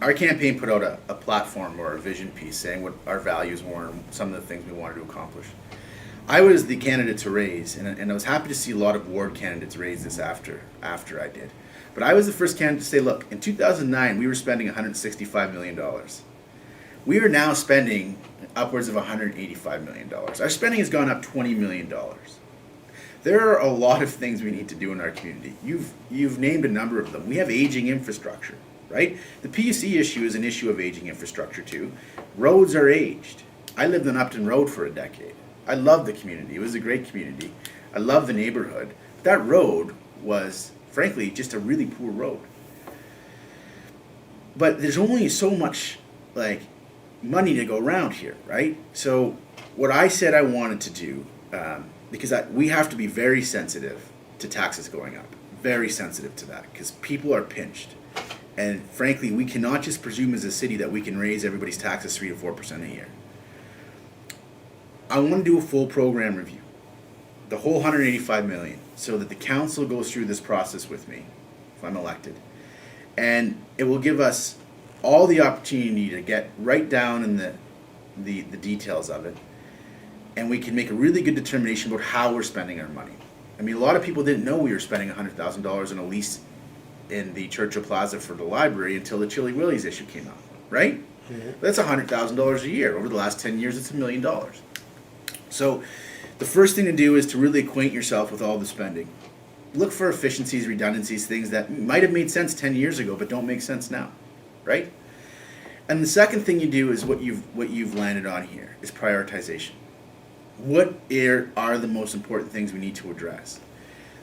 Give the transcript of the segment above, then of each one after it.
our campaign put out a platform or a vision piece saying what our values were and some of the things we wanted to accomplish. I was the candidate to raise, and I was happy to see a lot of ward candidates raise this after I did. But I was the first candidate to say, look, in 2009 we were spending $165 million. We are now spending upwards of $185 million. Our spending has gone up $20 million. There are a lot of things we need to do in our community. You've named a number of them. We have aging infrastructure, right? The PUC issue is an issue of aging infrastructure too. Roads are aged. I lived on Upton Road for a decade. I love the community. It was a great community. I love the neighborhood. That road was, frankly, just a really poor road. But there's only so much money to go around here, right? So what I said I wanted to do, because we have to be very sensitive to taxes going up, very sensitive to that, because people are pinched. And frankly, we cannot just presume as a city that we can raise everybody's taxes 3 to 4% a year. I want to do a full program review, the whole $185 million, so that the council goes through this process with me, if I'm elected. And it will give us all the opportunity to get right down in the details of it, and we can make a really good determination about how we're spending our money. I mean, a lot of people didn't know we were spending $100,000 on a lease in the Churchill Plaza for the library until the Chili Willy's issue came out, right? Mm-hmm. That's $100,000 a year. Over the last 10 years, it's $1 million. So the first thing to do is to really acquaint yourself with all the spending. Look for efficiencies, redundancies, things that might have made sense 10 years ago but don't make sense now, right? And the second thing you do is what you've landed on here is prioritization. What are the most important things we need to address?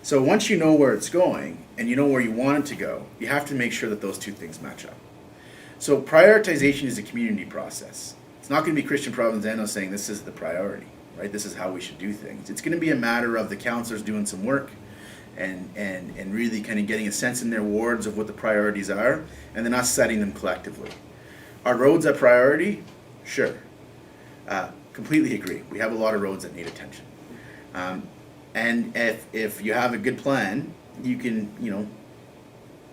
So once you know where it's going and you know where you want it to go, you have to make sure that those two things match up. So prioritization is a community process. It's not going to be Christian Provenzano saying this is the priority, right? This is how we should do things. It's going to be a matter of the councillors doing some work and really kind of getting a sense in their wards of what the priorities are, and then us setting them collectively. Are roads a priority? Sure. Completely agree. We have a lot of roads that need attention. And if you have a good plan, you can,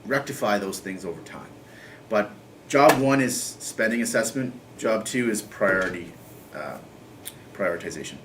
rectify those things over time. But job one is spending assessment. Job two is prioritization.